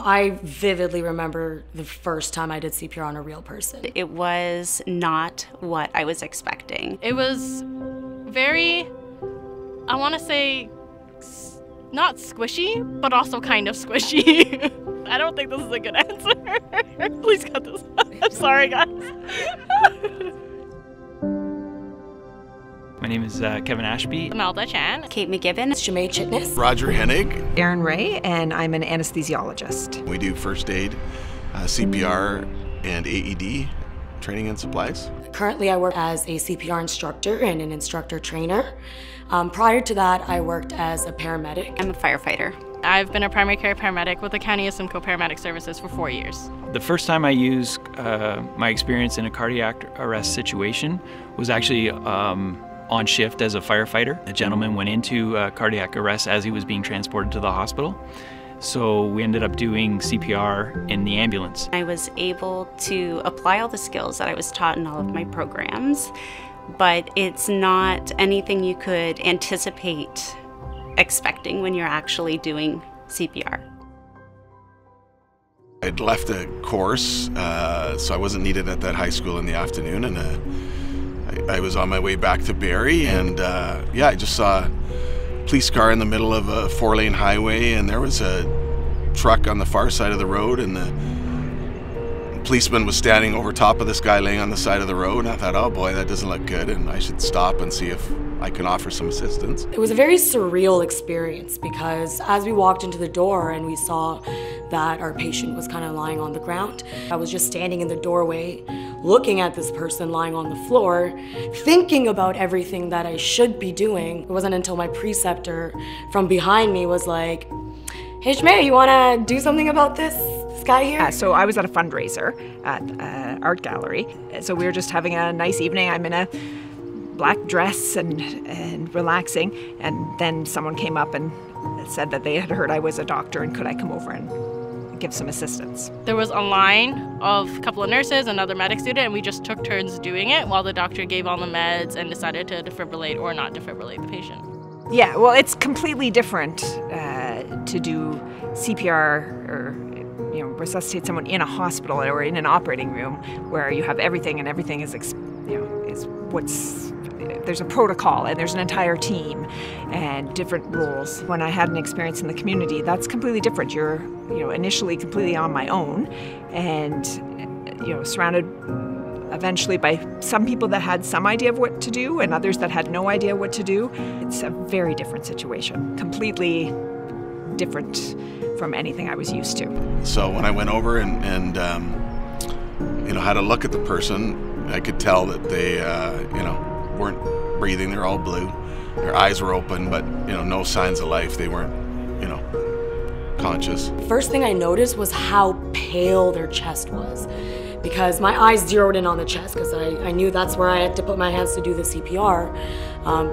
I vividly remember the first time I did CPR on a real person. It was not what I was expecting. It was very, I want to say, not squishy, but also kind of squishy. I don't think this is a good answer. Please cut this. I'm sorry, guys. My name is Kevin Ashby. Imelda Chan. Kate McGibbon. Shemay Chitness. Roger Hennig. Erin Ray, and I'm an anesthesiologist. We do first aid, CPR, and AED training and supplies. Currently, I work as a CPR instructor and an instructor trainer. Prior to that, I worked as a paramedic. I'm a firefighter. I've been a primary care paramedic with the County of Simcoe Paramedic Services for 4 years. The first time I used my experience in a cardiac arrest situation was actually on shift as a firefighter. A gentleman went into cardiac arrest as he was being transported to the hospital. So we ended up doing CPR in the ambulance. I was able to apply all the skills that I was taught in all of my programs, but it's not anything you could anticipate expecting when you're actually doing CPR. I'd left a course, so I wasn't needed at that high school in the afternoon, and I was on my way back to Barrie, and yeah, I just saw a police car in the middle of a 4-lane highway, and there was a truck on the far side of the road, and the policeman was standing over top of this guy laying on the side of the road, and I thought, oh boy, that doesn't look good, and I should stop and see if I can offer some assistance. It was a very surreal experience because as we walked into the door and we saw that our patient was kind of lying on the ground, I was just standing in the doorway looking at this person lying on the floor, thinking about everything that I should be doing. It wasn't until my preceptor from behind me was like, hey Shmay, you wanna do something about this guy here? So I was at a fundraiser at Art Gallery. So we were just having a nice evening. I'm in a black dress and relaxing, and then someone came up and said that they had heard I was a doctor and could I come over and give some assistance. There was a line of a couple of nurses, another medic student, and we just took turns doing it while the doctor gave all the meds and decided to defibrillate or not defibrillate the patient. Yeah, well, it's completely different to do CPR or resuscitate someone in a hospital or in an operating room where you have everything and everything is there's a protocol and there's an entire team and different rules. When I had an experience in the community, that's completely different. You're initially completely on my own and surrounded eventually by some people that had some idea of what to do and others that had no idea what to do. It's a very different situation, completely different from anything I was used to. So when I went over and had a look at the person, I could tell that they weren't breathing. They're all blue. Their eyes were open, but no signs of life. They weren't conscious. First thing I noticed was how pale their chest was, because my eyes zeroed in on the chest because I knew that's where I had to put my hands to do the CPR.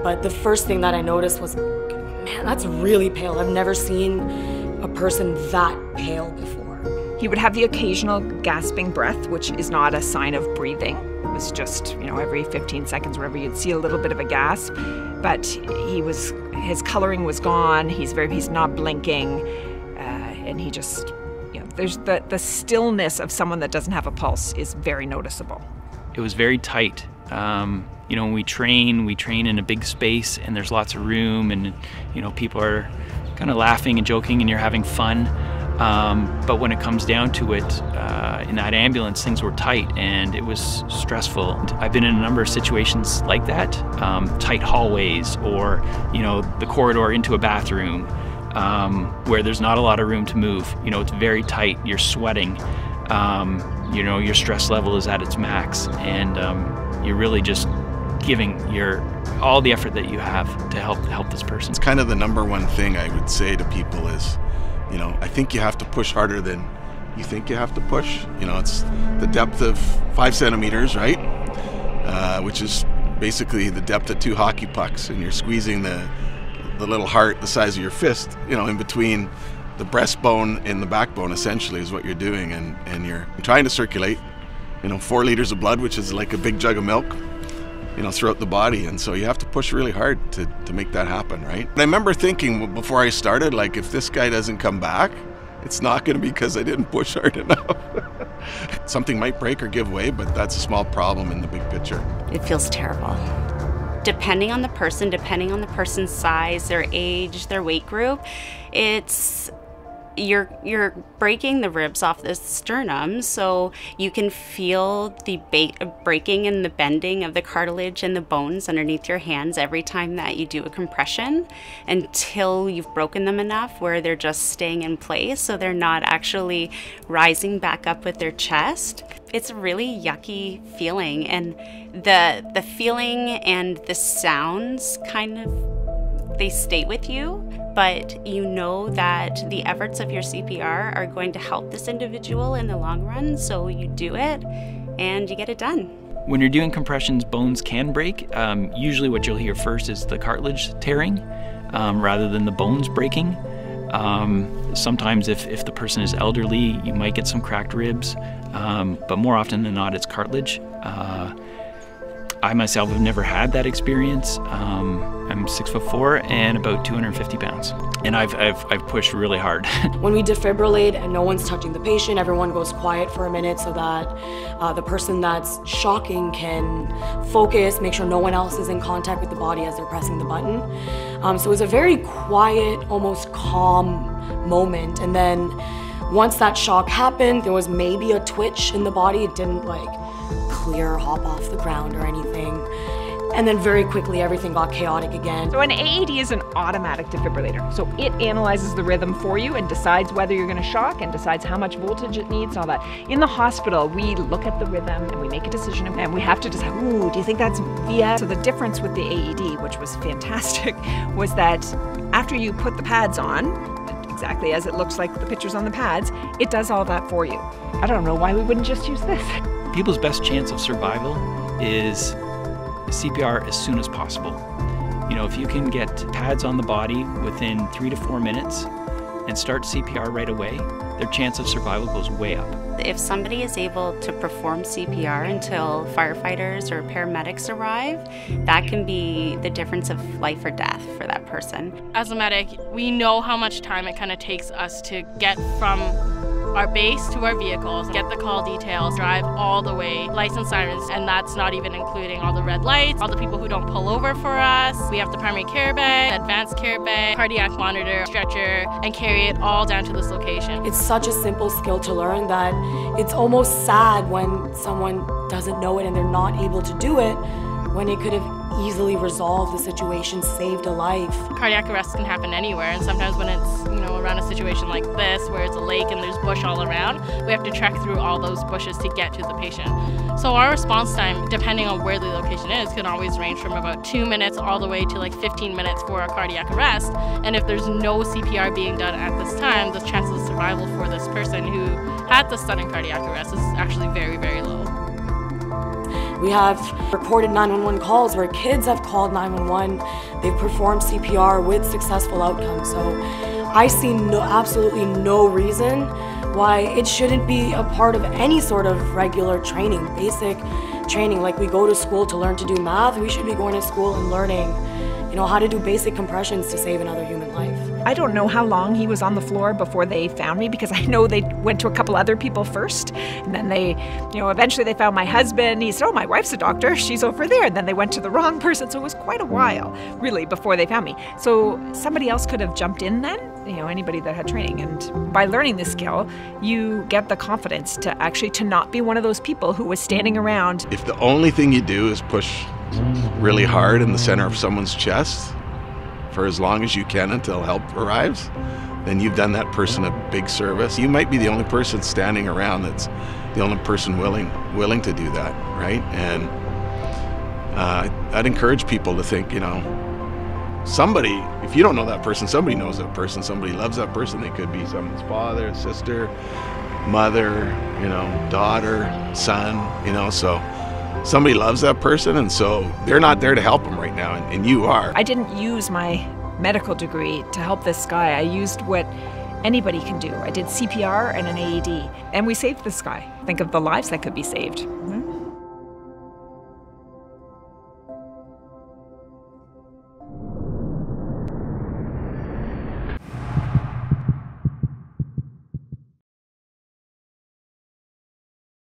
But the first thing that I noticed was, man, that's really pale. I've never seen a person that pale before. He would have the occasional gasping breath, which is not a sign of breathing. It was just, every 15 seconds, wherever you'd see a little bit of a gasp. But his coloring was gone. He's not blinking, and he just, there's the stillness of someone that doesn't have a pulse is very noticeable. It was very tight. When we train in a big space and there's lots of room and, people are kind of laughing and joking and you're having fun. But when it comes down to it, in that ambulance, things were tight and it was stressful. I've been in a number of situations like that, tight hallways or, the corridor into a bathroom where there's not a lot of room to move. It's very tight, you're sweating, your stress level is at its max and you're really just giving all the effort that you have to help this person. It's kind of the number one thing I would say to people is, I think you have to push harder than you think you have to push. It's the depth of 5 centimeters, right? Which is basically the depth of 2 hockey pucks, and you're squeezing the little heart the size of your fist, in between the breastbone and the backbone, essentially, is what you're doing, and you're trying to circulate, 4 liters of blood, which is like a big jug of milk, throughout the body, and so you have to push really hard to make that happen, right? But I remember thinking before I started, like, if this guy doesn't come back, it's not going to be because I didn't push hard enough. Something might break or give way, but that's a small problem in the big picture. It feels terrible. Depending on the person's size, their age, their weight group, you're breaking the ribs off the sternum, so you can feel the breaking and the bending of the cartilage and the bones underneath your hands every time that you do a compression, until you've broken them enough where they're just staying in place, so they're not actually rising back up with their chest. It's a really yucky feeling, and the feeling and the sounds kind of, they stay with you, but you know that the efforts of your CPR are going to help this individual in the long run, so you do it and you get it done. When you're doing compressions, bones can break. Usually what you'll hear first is the cartilage tearing rather than the bones breaking. Sometimes if the person is elderly, you might get some cracked ribs, but more often than not, it's cartilage. I myself have never had that experience. I'm 6'4" and about 250 pounds, and I've pushed really hard. When we defibrillate and no one's touching the patient, everyone goes quiet for a minute so that the person that's shocking can focus, make sure no one else is in contact with the body as they're pressing the button. So it was a very quiet, almost calm moment. And then once that shock happened, there was maybe a twitch in the body. It didn't like clear or hop off the ground or anything. And then very quickly everything got chaotic again. So an AED is an automatic defibrillator. So it analyzes the rhythm for you and decides whether you're going to shock and decides how much voltage it needs and all that. In the hospital, we look at the rhythm and we make a decision, and we have to decide, ooh, do you think that's VF? So the difference with the AED, which was fantastic, was that after you put the pads on, exactly as it looks like the pictures on the pads, it does all that for you. I don't know why we wouldn't just use this. People's best chance of survival is CPR as soon as possible. You know, if you can get pads on the body within 3 to 4 minutes and start CPR right away, their chance of survival goes way up. If somebody is able to perform CPR until firefighters or paramedics arrive, that can be the difference of life or death for that person. As a medic, we know how much time it kind of takes us to get from our base to our vehicles, get the call details, drive all the way, lights and sirens, and that's not even including all the red lights, all the people who don't pull over for us. We have the primary care bag, advanced care bag, cardiac monitor, stretcher, and carry it all down to this location. It's such a simple skill to learn that it's almost sad when someone doesn't know it and they're not able to do it, when it could have easily resolved the situation, saved a life. Cardiac arrest can happen anywhere, and sometimes when it's, around a situation like this where it's a lake and there's bush all around, we have to trek through all those bushes to get to the patient. So our response time, depending on where the location is, can always range from about 2 minutes all the way to like 15 minutes for a cardiac arrest. And if there's no CPR being done at this time, the chances of survival for this person who had the sudden cardiac arrest is actually very, very low. We have recorded 911 calls where kids have called 911. They've performed CPR with successful outcomes. So I see absolutely no reason why it shouldn't be a part of any sort of regular training, basic training. Like we go to school to learn to do math, we should be going to school and learning, how to do basic compressions to save another human life. I don't know how long he was on the floor before they found me, because I know they went to a couple other people first, and then they, eventually they found my husband. He said, oh, my wife's a doctor, she's over there. And then they went to the wrong person, so it was quite a while, really, before they found me. So somebody else could have jumped in then, anybody that had training. And by learning this skill, you get the confidence to not be one of those people who was standing around. If the only thing you do is push really hard in the center of someone's chest for as long as you can until help arrives, then you've done that person a big service. You might be the only person standing around that's the only person willing to do that, right? And I'd encourage people to think, somebody, if you don't know that person, somebody knows that person, somebody loves that person. They could be someone's father, sister, mother, daughter, son, so somebody loves that person, and so they're not there to help them right now, and you are. I didn't use my medical degree to help this guy. I used what anybody can do. I did CPR and an AED, and we saved this guy. Think of the lives that could be saved.